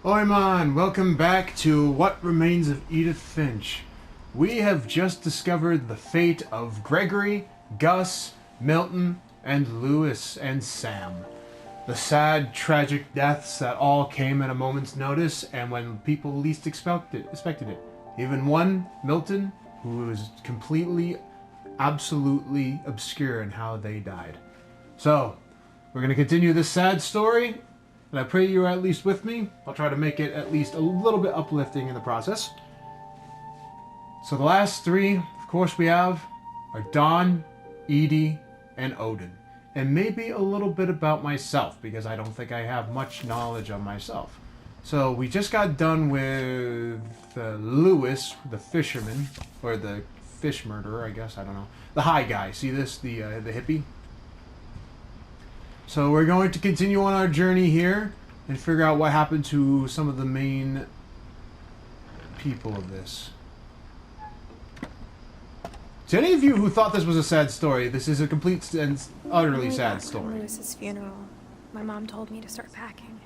Oi man, welcome back to What Remains of Edith Finch. We have just discovered the fate of Gregory, Gus, Milton, and Lewis and Sam. The sad, tragic deaths that all came at a moment's notice and when people least expected it. Even one, Milton, who was completely, absolutely obscure in how they died. So, we're going to continue this sad story. And I pray you are at least with me. I'll try to make it at least a little bit uplifting in the process. So the last three, of course, we have are Dawn, Edie, and Odin. And maybe a little bit about myself, because I don't think I have much knowledge on myself. So we just got done with Lewis, the fisherman, or the fish murderer, I guess, I don't know. The high guy, see this, the hippie? So we're going to continue on our journey here and figure out what happened to some of the main people of this. To any of you who thought this was a sad story, this is a complete and utterly sad story. At Lewis's funeral, my mom told me to start packing.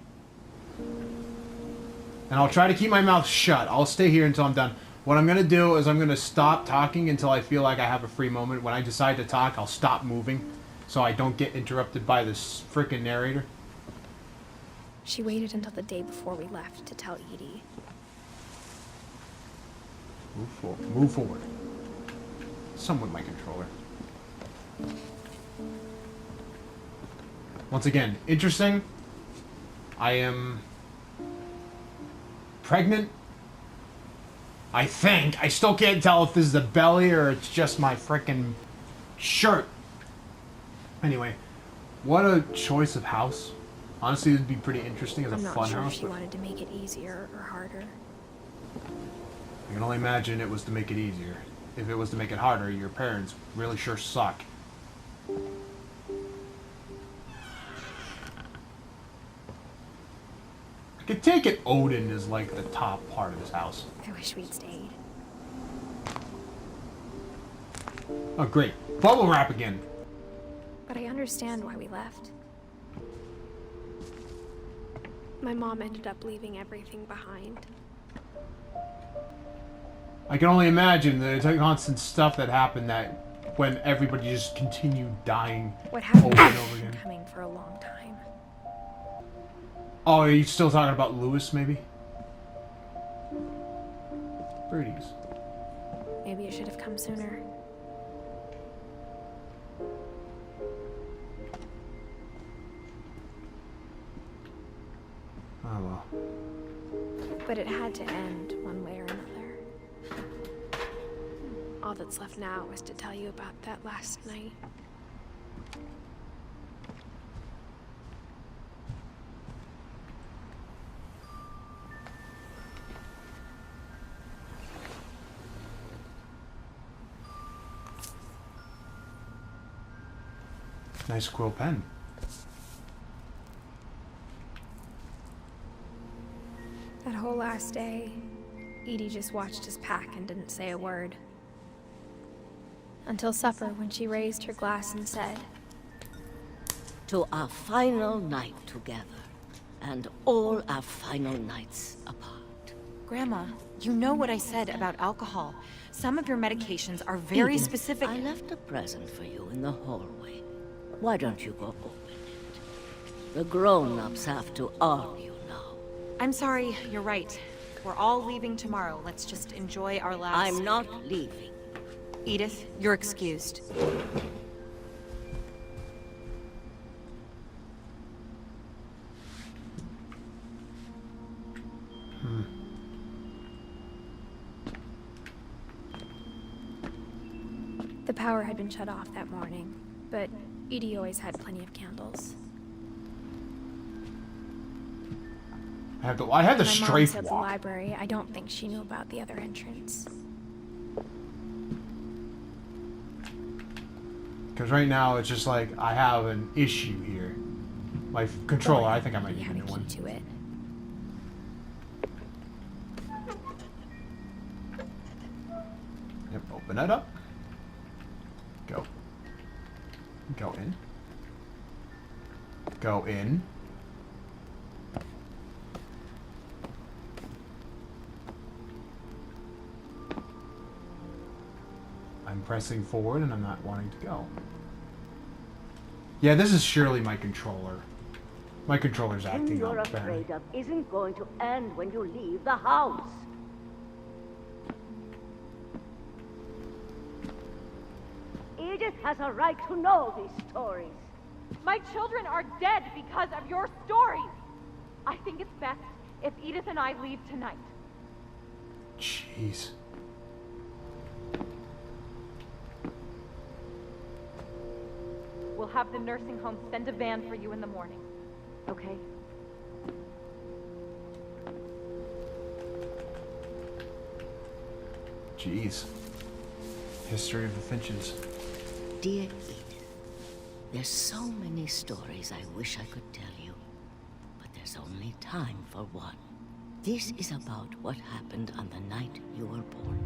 And I'll try to keep my mouth shut. I'll stay here until I'm done. What I'm going to do is I'm going to stop talking until I feel like I have a free moment. When I decide to talk, I'll stop moving, so I don't get interrupted by this frickin' narrator. She waited until the day before we left to tell Edie. Move forward. Somewhat my controller. Once again, interesting. I am pregnant. I think. I still can't tell if this is the belly or it's just my frickin' shirt. Anyway, what a choice of house. Honestly, it would be pretty interesting as a fun house. I'm not sure if she wanted to make it easier or harder. I can only imagine it was to make it easier. If it was to make it harder, your parents really sure suck. I could take it Odin is like the top part of this house. I wish we'd stayed. Oh, great. Bubble wrap again. But I understand why we left. My mom ended up leaving everything behind. I can only imagine the constant stuff that happened that when everybody just continued dying What happened over and over again. Coming for a long time. Oh, are you still talking about Lewis, maybe? Birdies. Maybe it should have come sooner. Oh, well. But it had to end one way or another. All that's left now is to tell you about that last night. Nice quill pen. That whole last day, Edie just watched us pack and didn't say a word. Until supper, when she raised her glass and said, "To our final night together, and all our final nights apart." Grandma, you know what I said about alcohol. Some of your medications are very Edith, specific. I left a present for you in the hallway. Why don't you go open it? The grown-ups have to argue now. I'm sorry, you're right. We're all leaving tomorrow. Let's just enjoy our last... I'm not leaving. Edith, you're excused. the power had been shut off that morning, but Edie always had plenty of candles. I had the My mom strafe said the walk. library. I don't think she knew about the other entrance. Because right now it's just like I have an issue here. My controller, I think I might You need a have new a key one. to it. Yep, open that up. Go. Go in. Go in. pressing forward and I'm not wanting to go. Yeah, this is surely my controller. My controller's The acting thing you're up, apparently. afraid of isn't going to end when you leave the house. Edith has a right to know these stories. My children are dead because of your stories. I think it's best if Edith and I leave tonight. Jeez. We'll have the nursing home send a van for you in the morning. Okay? Jeez. History of the Finches. Dear Edith, there's so many stories I wish I could tell you, but there's only time for one. This is about what happened on the night you were born.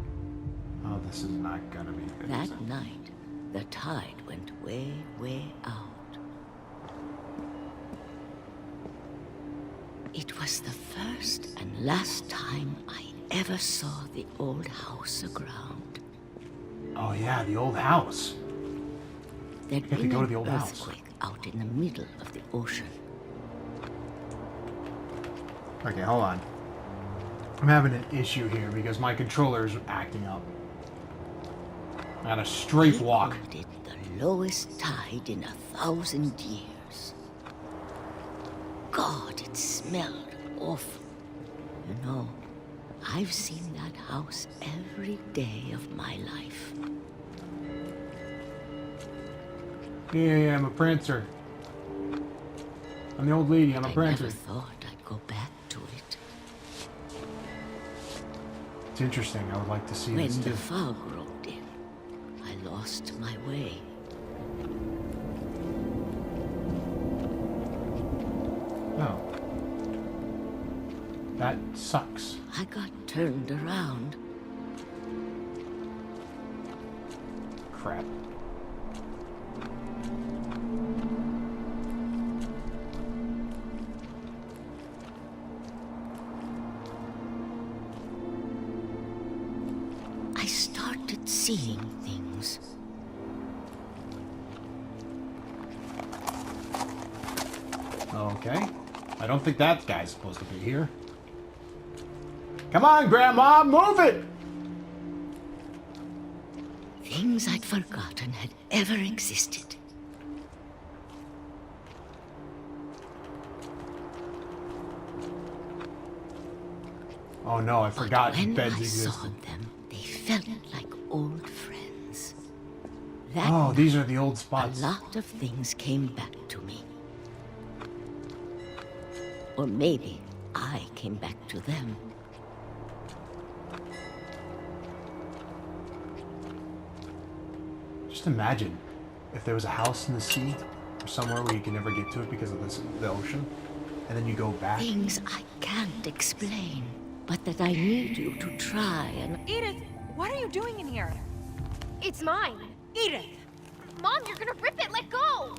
Oh, this is not gonna be good. is That it? night, the tide went way, way out. It was the first and last time I ever saw the old house aground. Oh yeah, the old house. There'd You have to been go to an the old house. earthquake out in the middle of the ocean. Okay, hold on. I'm having an issue here because my controller's acting up. I got a strafe He walk. called it the lowest tide in 1,000 years. God, it smelled awful. You know, I've seen that house every day of my life. Yeah, I'm a prancer. I'm the old lady, I'm a I prancer. never thought I'd go back to it. It's interesting, I would like to see When this the too. fog rolled in, I lost my way. Oh. That sucks. I got turned around. Crap. I started seeing things. Okay. I don't think that guy's supposed to be here. Come on, Grandma, move it! Things I'd forgotten had ever existed. Oh no, I forgot But when beds I existed. saw them, they felt like old friends. That Oh, night, these are the old a spots. lot of things came back to me. Or maybe I came back to them. Just imagine if there was a house in the sea or somewhere where you can never get to it because of the ocean, and then you go back. Things I can't explain, but that I need you to try and... Edith, what are you doing in here? It's mine. Edith! Mom, you're gonna rip it. Let go.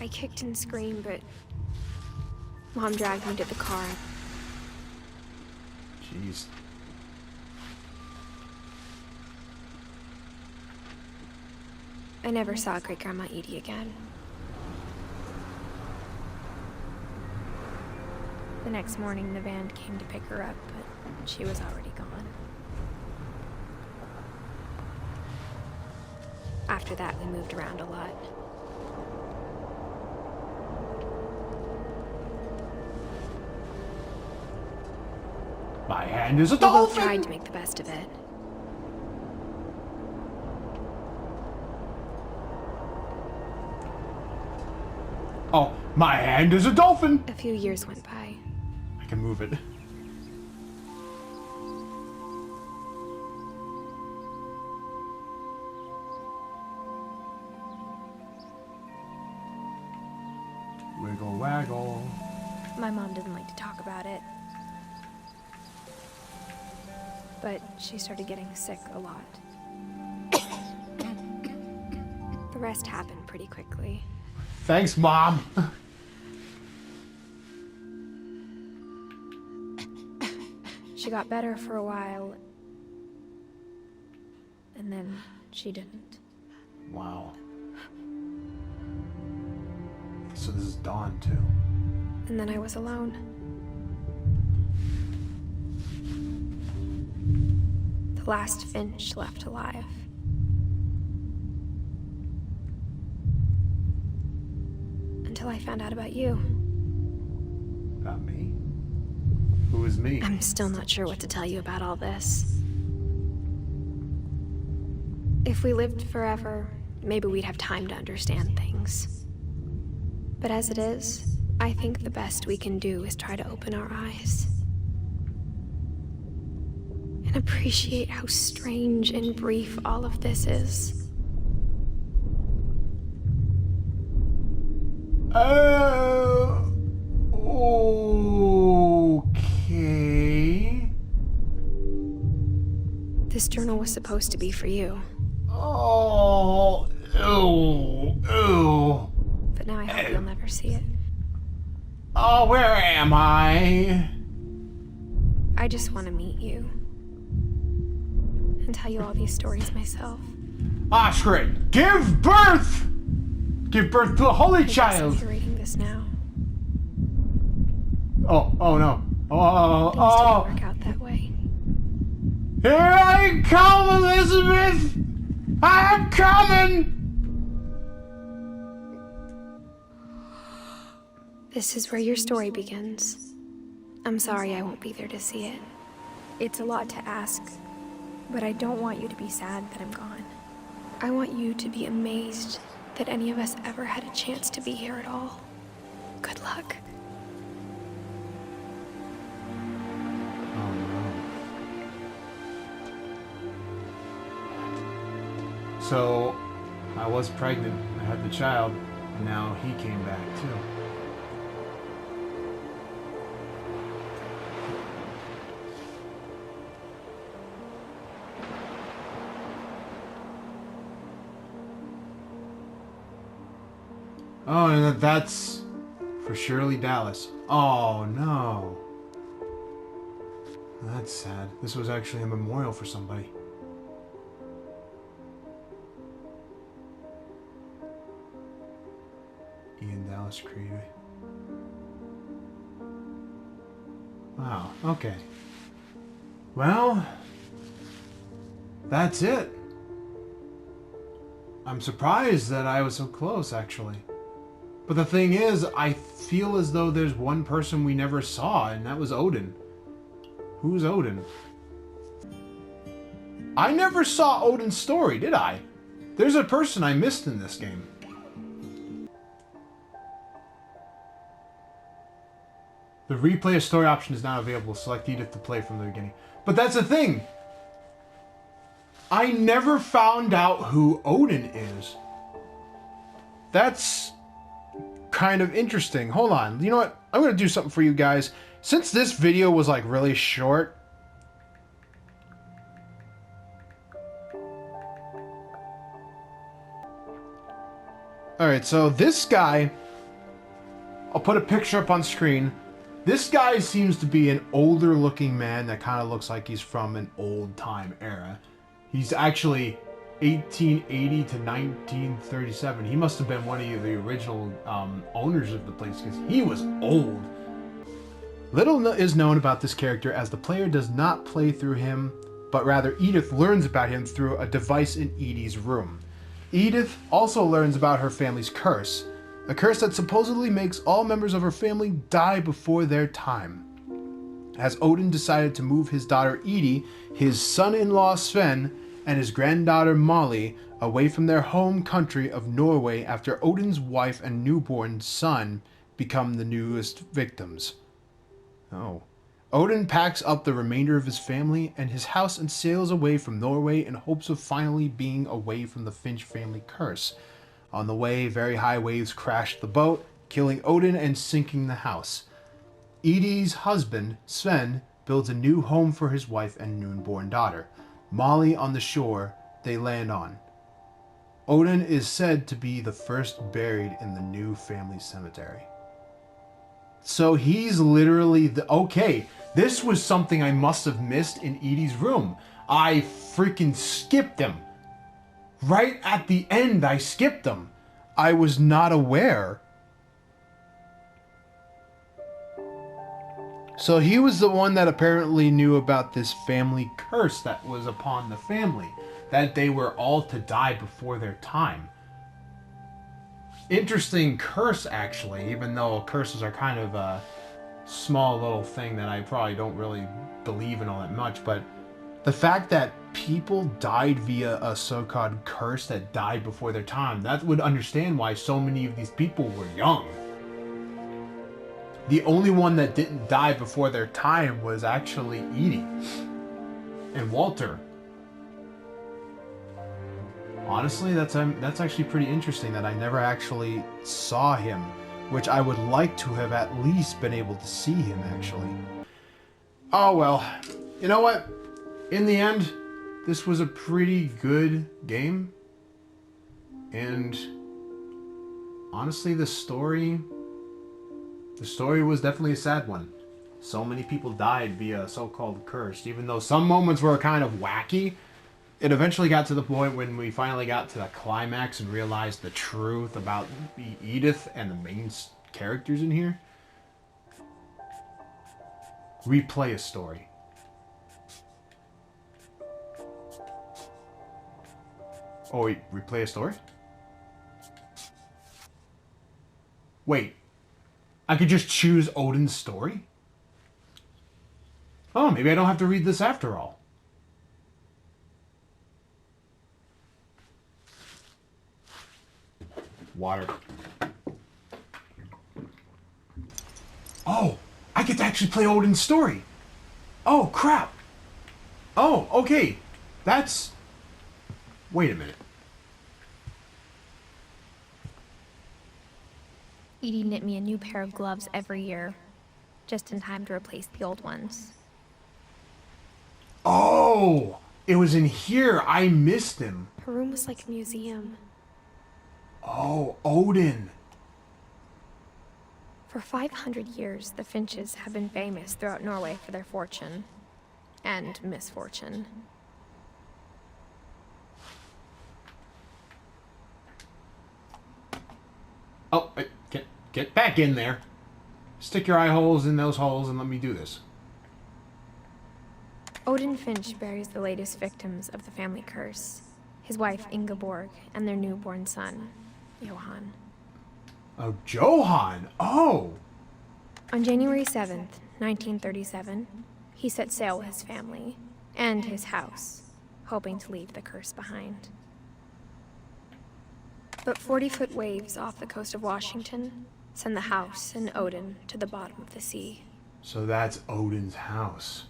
I kicked and screamed, but Mom dragged me to the car. Jeez. I never saw Great Grandma Edie again. The next morning, the van came to pick her up, but she was already gone. After that, we moved around a lot. My hand is a We both dolphin! tried to make the best of it. Oh, my hand is a dolphin! A few years went by. I can move it. Wiggle waggle. My mom didn't like to talk about it. But she started getting sick a lot. The rest happened pretty quickly. Thanks, Mom! She got better for a while, and then she didn't. Wow. So this is Dawn, too. And then I was alone. The last finch left alive. Until I found out about you. About me? Who is me? I'm still not sure what to tell you about all this. If we lived forever, maybe we'd have time to understand things. But as it is, I think the best we can do is try to open our eyes. And appreciate how strange and brief all of this is. Okay. This journal was supposed to be for you. Oh, ew. But now I hope you'll never see it. Oh, where am I? I just want to meet you. And tell you all these stories myself. Ashrid, give birth! Give birth to a holy child! You're reading this now. Oh no. Things Oh. didn't work out that way. Here I come, Elizabeth! I'm coming! This is where your story begins. I'm sorry I won't be there to see it. It's a lot to ask, but I don't want you to be sad that I'm gone. I want you to be amazed that any of us ever had a chance to be here at all. Good luck. Oh no. So, I was pregnant, I had the child, and now he came back too. Oh, and that's for Shirley Dallas. Oh, no. That's sad. This was actually a memorial for somebody. Ian Dallas Creed. Wow, okay. Well, that's it. I'm surprised that I was so close, actually. But the thing is, I feel as though there's one person we never saw, and that was Odin. Who's Odin? I never saw Odin's story, did I? There's a person I missed in this game. The replay a story option is now available. Select Edith to play from the beginning. But that's the thing. I never found out who Odin is. That's kind of interesting. Hold on. You know what? I'm going to do something for you guys. Since this video was like really short, alright, so this guy, I'll put a picture up on screen. This guy seems to be an older looking man that kind of looks like he's from an old time era. He's actually 1880 to 1937. He must have been one of the original owners of the place because he was old. Little is known about this character as the player does not play through him, but rather Edith learns about him through a device in Edie's room. Edith also learns about her family's curse, a curse that supposedly makes all members of her family die before their time. As Odin decided to move his daughter Edie, his son-in-law Sven, and his granddaughter Molly away from their home country of Norway after Odin's wife and newborn son become the newest victims. Oh. Odin packs up the remainder of his family and his house and sails away from Norway in hopes of finally being away from the Finch family curse. On the way, very high waves crash the boat, killing Odin and sinking the house. Edie's husband, Sven, builds a new home for his wife and newborn daughter. Molly on the shore they land on. Odin is said to be the first buried in the new family cemetery. So he's literally the... Okay, this was something I must have missed in Edie's room. I freaking skipped him. right at the end. I skipped them. I was not aware. So he was the one that apparently knew about this family curse that was upon the family, that they were all to die before their time. Interesting curse, actually, even though curses are kind of a small little thing that I probably don't really believe in all that much, but the fact that people died via a so-called curse that died before their time, that would understand why so many of these people were young. The only one that didn't die before their time was actually Edie and Walter. Honestly, that's actually pretty interesting that I never actually saw him, which I would like to have at least been able to see him, actually. Oh well, you know what? In the end, this was a pretty good game. And honestly, the story was definitely a sad one. So many people died via so-called curse, even though some moments were kind of wacky. It eventually got to the point when we finally got to the climax and realized the truth about Edith and the main characters in here. Replay a story. Oh wait, replay a story? Wait, I could just choose Odin's story? Oh, maybe I don't have to read this after all. Water. Oh, I get to actually play Odin's story. Oh, crap. Oh, okay. That's... Wait a minute. Edie knit me a new pair of gloves every year, just in time to replace the old ones. Oh, it was in here. I missed him. Her room was like a museum. Oh, Odin. For 500 years, the finches have been famous throughout Norway for their fortune and misfortune. Oh, get back in there. Stick your eye holes in those holes and let me do this. Odin Finch buries the latest victims of the family curse, his wife Ingeborg and their newborn son, Johan. Oh, Johan! Oh! On January 7th, 1937, he set sail with his family and his house, hoping to leave the curse behind. But 40-foot waves off the coast of Washington send the house and Odin to the bottom of the sea. So that's Odin's house.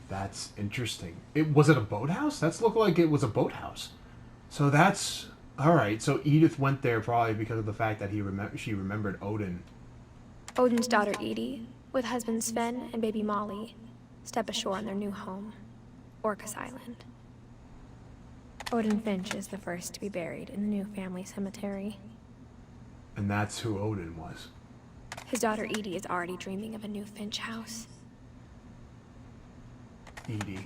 That's interesting. Was it a boathouse? That's looked like it was a boathouse. So that's... Alright, so Edith went there probably because of the fact that she remembered Odin. Odin's daughter Edie, with husband Sven and baby Molly, step ashore on their new home, Orcas Island. Odin Finch is the first to be buried in the new family cemetery. And that's who Odin was. His daughter Edie is already dreaming of a new Finch house. Edie.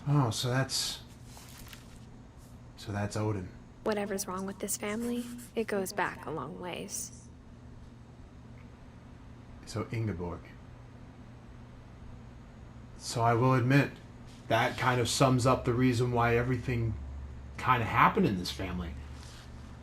Oh, so that's Odin. Whatever's wrong with this family, it goes back a long ways. So Ingeborg. So I will admit, that kind of sums up the reason why everything kind of happened in this family.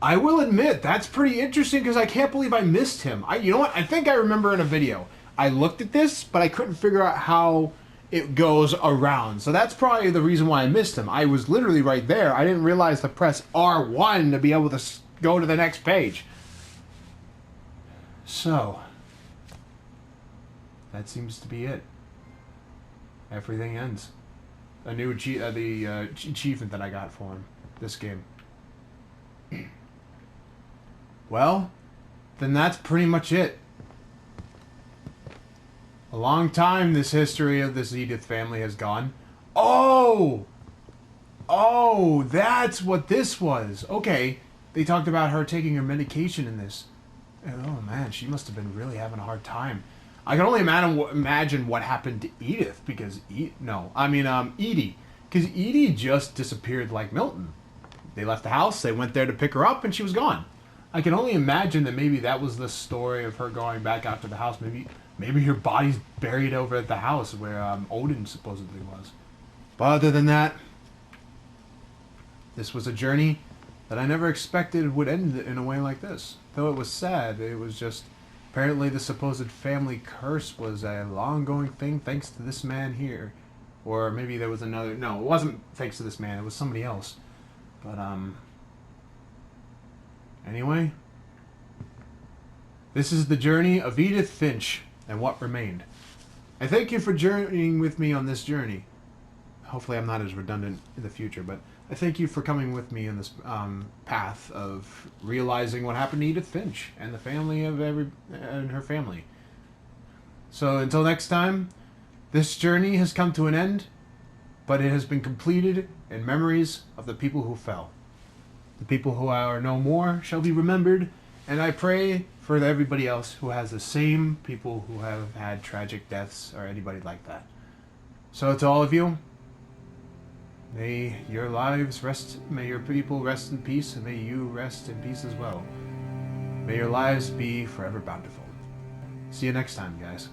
I will admit, that's pretty interesting because I can't believe I missed him. You know what? I think I remember in a video. I looked at this, but I couldn't figure out how it goes around. So that's probably the reason why I missed him. I was literally right there. I didn't realize to press R1 to be able to go to the next page. So, that seems to be it. Everything ends. A new achievement that I got for him this game. Well, then that's pretty much it. A long time this history of this Edith family has gone. Oh! Oh, that's what this was. Okay, they talked about her taking her medication in this. Oh man, she must have been really having a hard time. I can only imagine what happened to Edith because Edie. Because Edie just disappeared like Milton. They left the house, they went there to pick her up, and she was gone. I can only imagine that maybe that was the story of her going back out to the house. Maybe her body's buried over at the house where Odin supposedly was. But other than that, this was a journey that I never expected would end in a way like this. Though it was sad, it was just... Apparently the supposed family curse was a long-going thing thanks to this man here. Or maybe there was another... No, it wasn't thanks to this man. It was somebody else. But, Anyway. This is the journey of Edith Finch and what remained. I thank you for journeying with me on this journey. Hopefully I'm not as redundant in the future, but I thank you for coming with me in this path of realizing what happened to Edith Finch and the family of and her family. So until next time, this journey has come to an end, but it has been completed in memories of the people who fell. The people who are no more shall be remembered, and I pray for everybody else who has the same people who have had tragic deaths or anybody like that. So to all of you, may your lives rest, may your people rest in peace, and may you rest in peace as well. May your lives be forever bountiful. See you next time, guys.